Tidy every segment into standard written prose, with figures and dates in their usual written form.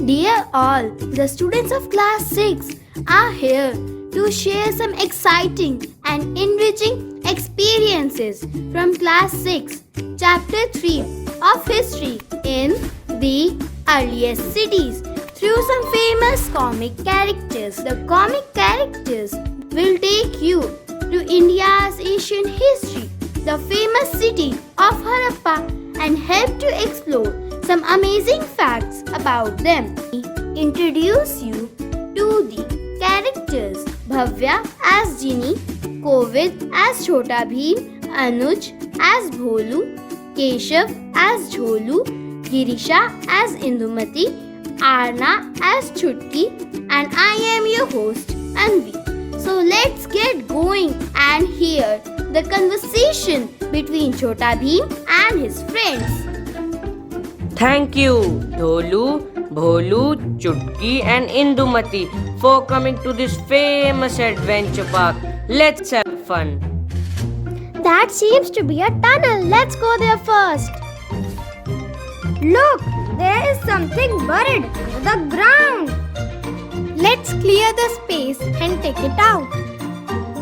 Dear all, the students of class 6 are here to share some exciting and enriching experiences from class 6, chapter 3 of history in the earliest cities through some famous comic characters. The comic characters will take you to India's ancient history, the famous city of Harappa, and help to explore some amazing facts about them. Introduce you to the characters: Bhavya as Ginny, Kovid as Chota Bheem, Anuj as Bholu, Keshav as Jholu, Girisha as Indumati, Arna as Chutki, and I am your host Anvi. So let's get going and hear the conversation between Chota Bheem and his friends. Thank you, Dholu, Bholu, Chutki and Indumati for coming to this famous adventure park. Let's have fun. That seems to be a tunnel. Let's go there first. Look, there is something buried under the ground. Let's clear the space and take it out.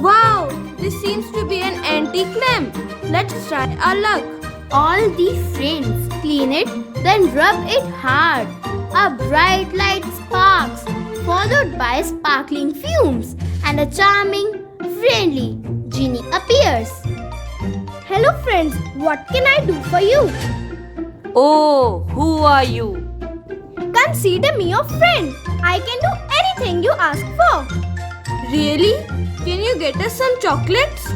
Wow, this seems to be an antique lamp. Let's try our luck. All the friends clean it, then rub it hard. A bright light sparks, followed by sparkling fumes, and a charming, friendly genie appears. Hello friends, what can I do for you? Oh, who are you? Consider me your friend. I can do anything you ask for. Really? Can you get us some chocolates?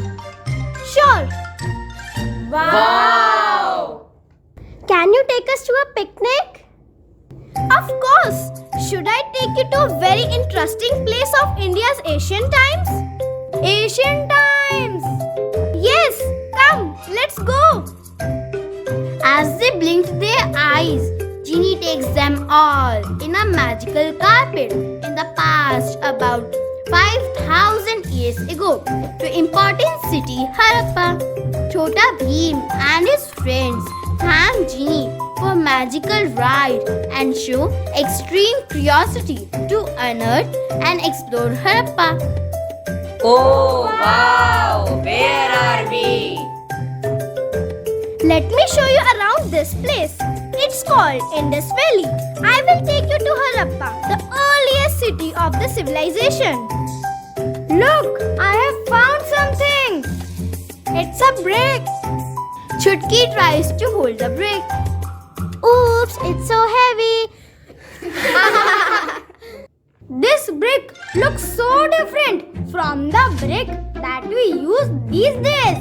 Sure. Wow! Can you take us to a picnic? Of course. Should I take you to a very interesting place of India's ancient times? Ancient times! Yes, come, let's go. As they blinked their eyes, Genie takes them all in a magical carpet in the past about 5,000 years ago to important city Harappa. Chota Bheem and his friends thank Genie for magical ride and show extreme curiosity to unearth and explore Harappa. Oh, wow! Where are we? Let me show you around this place. It's called Indus Valley. I will take you to Harappa, the earliest city of the civilization. Look, I have found something. It's a brick. Chutki tries to hold the brick. Oops, it's so heavy. This brick looks so different from the brick that we use these days.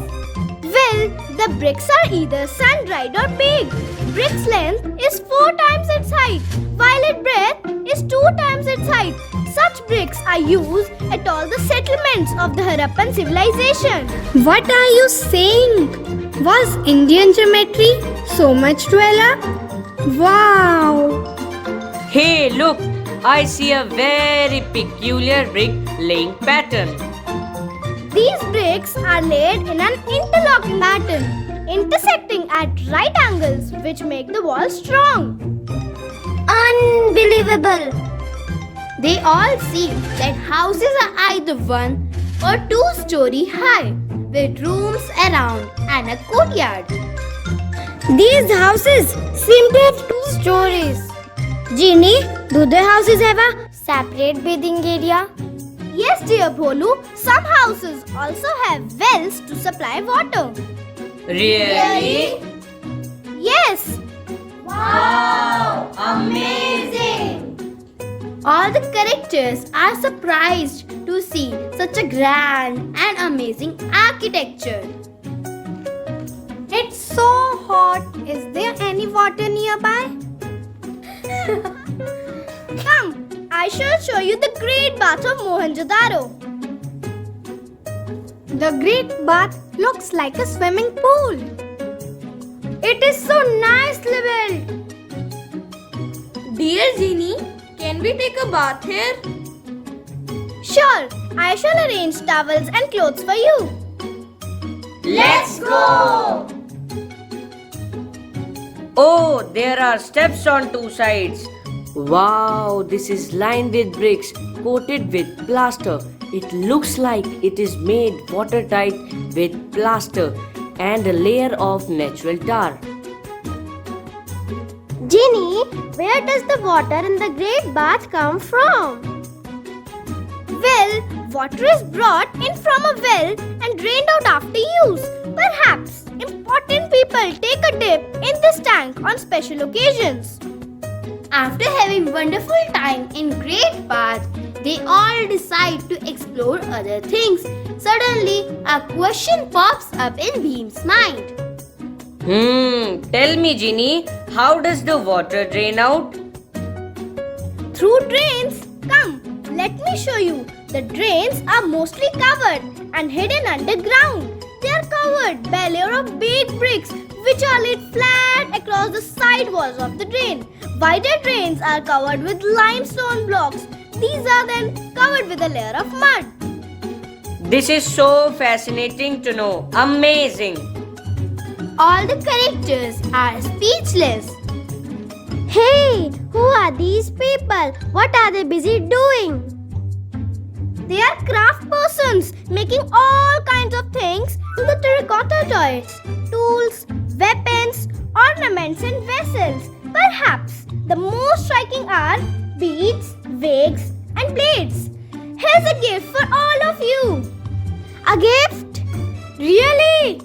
Well, the bricks are either sun-dried or baked. Brick's length is 4 times its height, while its breadth is 2 times its height. Such bricks are used at all the settlements of the Harappan civilization. What are you saying? Was Indian geometry so much developed? Wow! Hey, look! I see a very peculiar brick laying pattern. These bricks are laid in an interlocking pattern, intersecting at right angles, which make the wall strong. Unbelievable! They all see that houses are either 1 or 2-story high, with rooms around and a courtyard. These houses seem to have 2 stories. Genie, do the houses have a separate bathing area? Yes, dear Bholu. Some houses also have wells to supply water. Really? Yes. Wow! Amazing! All the characters are surprised to see such a grand and amazing architecture. It's so hot. Is there any water nearby? Come, I shall show you the Great Bath of Mohenjo-daro. The Great Bath looks like a swimming pool. It is so nicely built. Dear Genie, can we take a bath here? Sure, I shall arrange towels and clothes for you. Let's go! Oh, there are steps on two sides. Wow, this is lined with bricks coated with plaster. It looks like it is made watertight with plaster and a layer of natural tar. Ginny, where does the water in the great bath come from? Well, water is brought in from a well and drained out after use. Perhaps important people take a dip in this tank on special occasions. After having wonderful time in Great Bath, they all decide to explore other things. Suddenly, a question pops up in Bhim's mind. Tell me, Ginny, how does the water drain out? Through drains. Come, let me show you. The drains are mostly covered and hidden underground. They are covered by a layer of baked bricks which are laid flat across the side walls of the drain. Wider drains are covered with limestone blocks. These are then covered with a layer of mud. This is so fascinating to know. Amazing. All the characters are speechless. Hey, who are these people? What are they busy doing? They are craft persons making all kinds of things in the terracotta toys, tools, weapons, ornaments and vessels. Perhaps the most striking are beads, wigs and blades. Here's a gift for all of you. A gift? Really?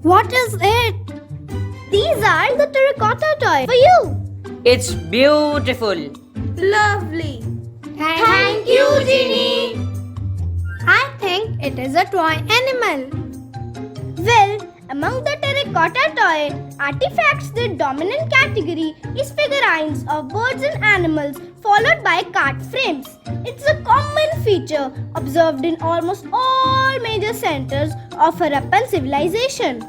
What is it? These are the terracotta toys for you. It's beautiful. Lovely. Thank you, Ginny. I think it is a toy animal. Well, among the terracotta toy artifacts, the dominant category is figurines of birds and animals, followed by card frames. It's a common feature observed in almost all major centers of Harappan civilization.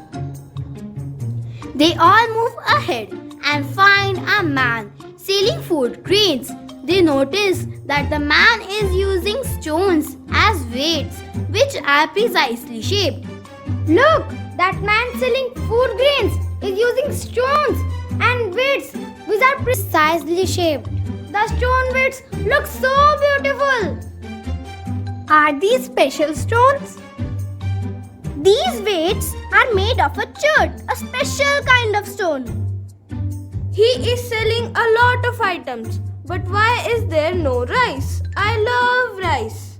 They all move ahead and find a man selling food grains. They notice that the man is using stones as weights, which are precisely shaped. Look, that man selling food grains is using stones and weights which are precisely shaped. The stone weights look so beautiful. Are these special stones? These weights are made of a chert, a special kind of stone. He is selling a lot of items. But why is there no rice? I love rice.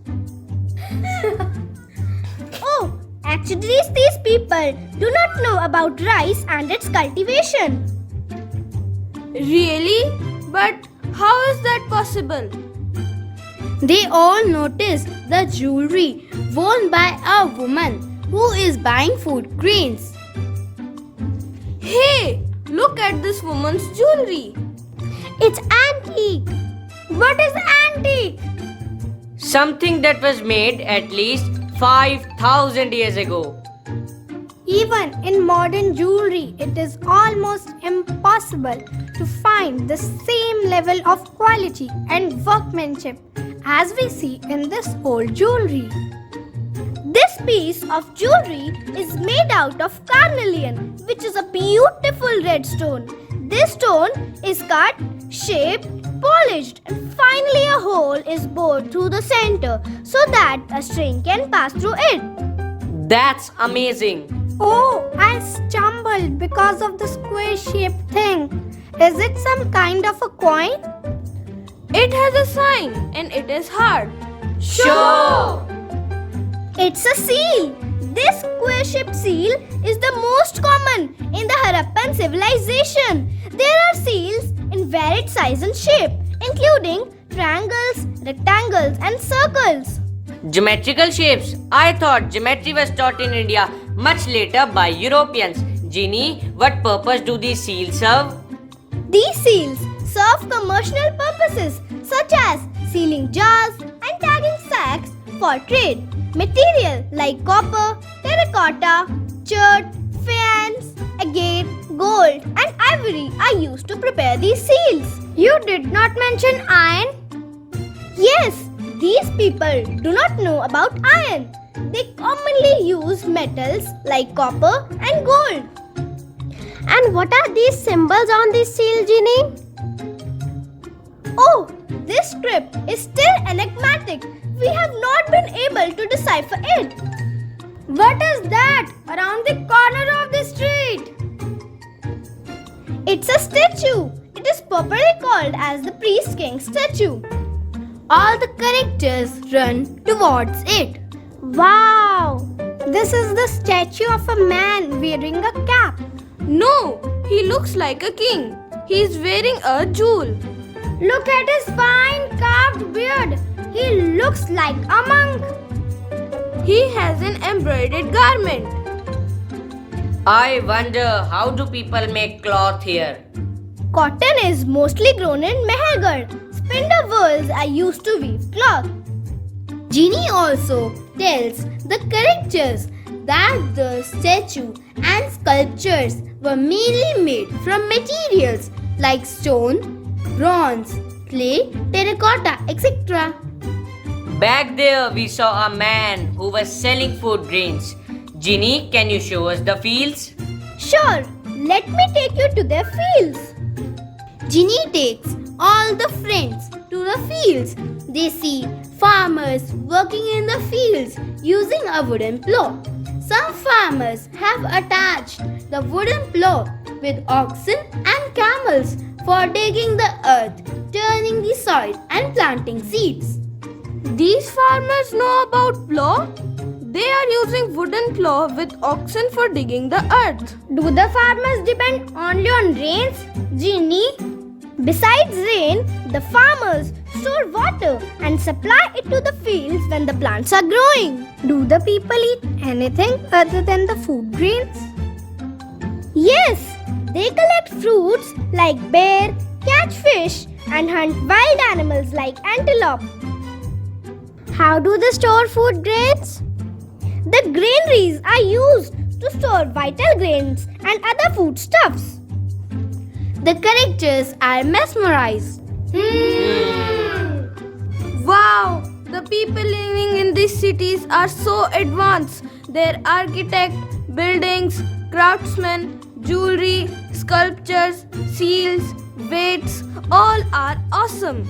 Oh, actually these people do not know about rice and its cultivation. Really? But how is that possible? They all notice the jewelry worn by a woman who is buying food grains. Hey, look at this woman's jewelry. It's antique. What is antique? Something that was made at least 5,000 years ago. Even in modern jewelry, it is almost impossible to find the same level of quality and workmanship as we see in this old jewelry. This piece of jewelry is made out of carnelian, which is a beautiful red stone. This stone is cut, shaped, polished, and finally a hole is bored through the center so that a string can pass through it. That's amazing. Oh, I stumbled because of the square-shaped thing. Is it some kind of a coin? It has a sign and it is hard. Show! It's a seal. This square-shaped seal is the most common in the Harappan civilization. There are seals in varied size and shape, including triangles, rectangles, and circles. Geometrical shapes. I thought geometry was taught in India much later by Europeans. Ginny, what purpose do these seals serve? These seals serve commercial purposes such as sealing jars and tagging sacks for trade. Material like copper, terracotta, chert, faience, agate, gold and ivory are used to prepare these seals. You did not mention iron? Yes, these people do not know about iron. They commonly use metals like copper and gold. And what are these symbols on this seal, Ginny? Oh, this script is still enigmatic. We have not been able to decipher it. What is that around the corner of the street? It's a statue. It is popularly called as the Priest King statue. All the characters run towards it. Wow! This is the statue of a man wearing a cap. No, he looks like a king. He is wearing a jewel. Look at his fine carved beard. He looks like a monk. He has an embroidered garment. I wonder, how do people make cloth here? Cotton is mostly grown in Mehergarh. Spindle wheels are used to weave cloth. Ginny also tells the characters that the statue and sculptures were mainly made from materials like stone, bronze, clay, terracotta, etc. Back there, we saw a man who was selling food grains. Ginny, can you show us the fields? Sure, let me take you to their fields. Ginny takes all the friends to the fields. They see farmers working in the fields using a wooden plow. Some farmers have attached the wooden plow with oxen and camels for digging the earth, turning the soil and planting seeds. These farmers know about plow. They are using wooden plow with oxen for digging the earth. Do the farmers depend only on rains, Ginny? Besides rain, the farmers store water and supply it to the fields when the plants are growing. Do the people eat anything other than the food grains? Yes, they collect fruits like bear, catch fish, and hunt wild animals like antelope. How do they store food grains? The granaries are used to store vital grains and other foodstuffs. The characters are mesmerized. Wow! The people living in these cities are so advanced. Their architect, buildings, craftsmen, jewelry, sculptures, seals, weights, all are awesome.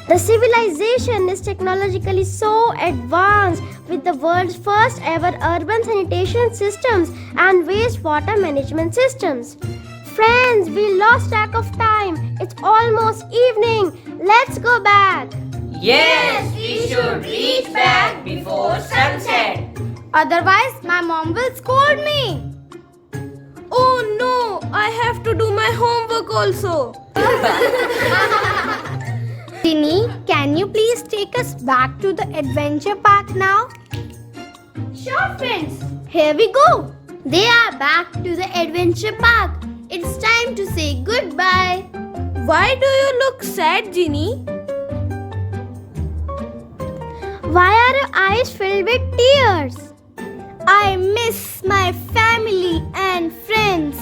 The civilization is technologically so advanced with the world's first ever urban sanitation systems and wastewater management systems. Friends, we lost track of time. It's almost evening. Let's go back. Yes, we should reach back before sunset. Otherwise, my mom will scold me. Oh no! I have to do my homework also. Ginny, can you please take us back to the adventure park now? Sure, friends. Here we go. They are back to the adventure park. It's time to say goodbye. Why do you look sad, Ginny? Why are your eyes filled with tears? I miss my family and friends.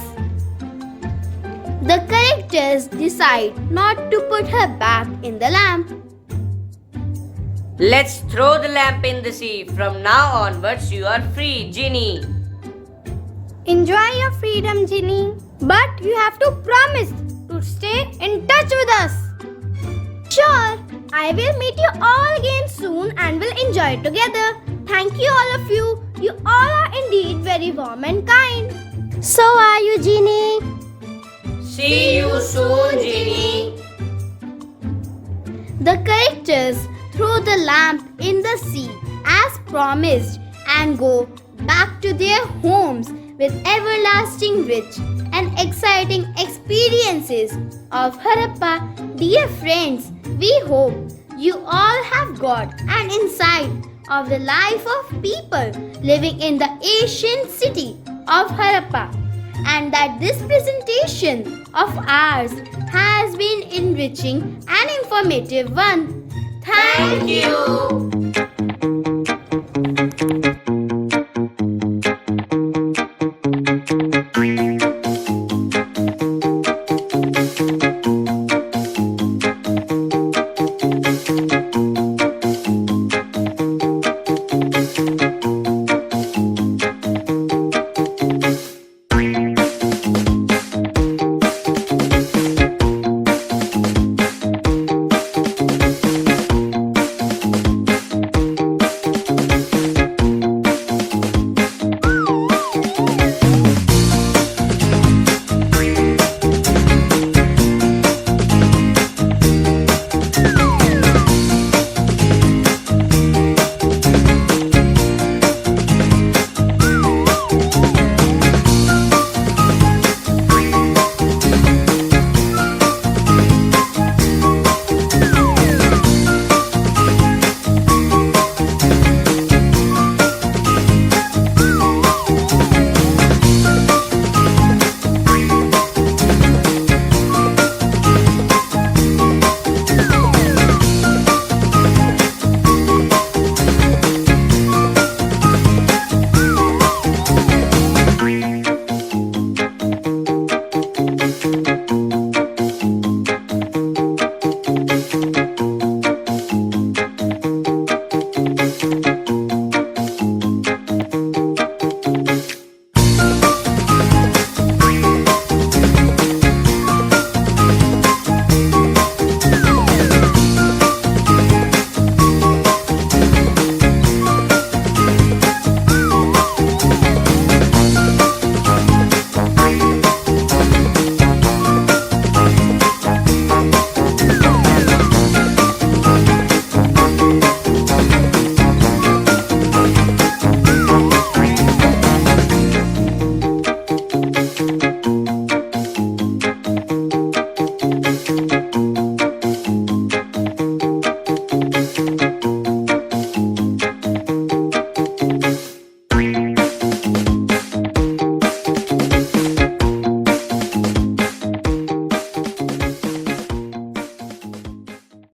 The characters decide not to put her back in the lamp. Let's throw the lamp in the sea. From now onwards, you are free, Ginny. Enjoy your freedom, Ginny. But you have to promise to stay in touch with us. Sure, I will meet you all again soon and we'll enjoy it together. Thank you, all of you. You all are indeed very warm and kind. So are you, Ginny. See you soon, Ginny. The characters throw the lamp in the sea as promised and go back to their homes with everlasting rich and exciting experiences of Harappa. Dear friends, we hope you all have got an insight of the life of people living in the ancient city of Harappa, and that this presentation of ours has been enriching and informative one. Thank you.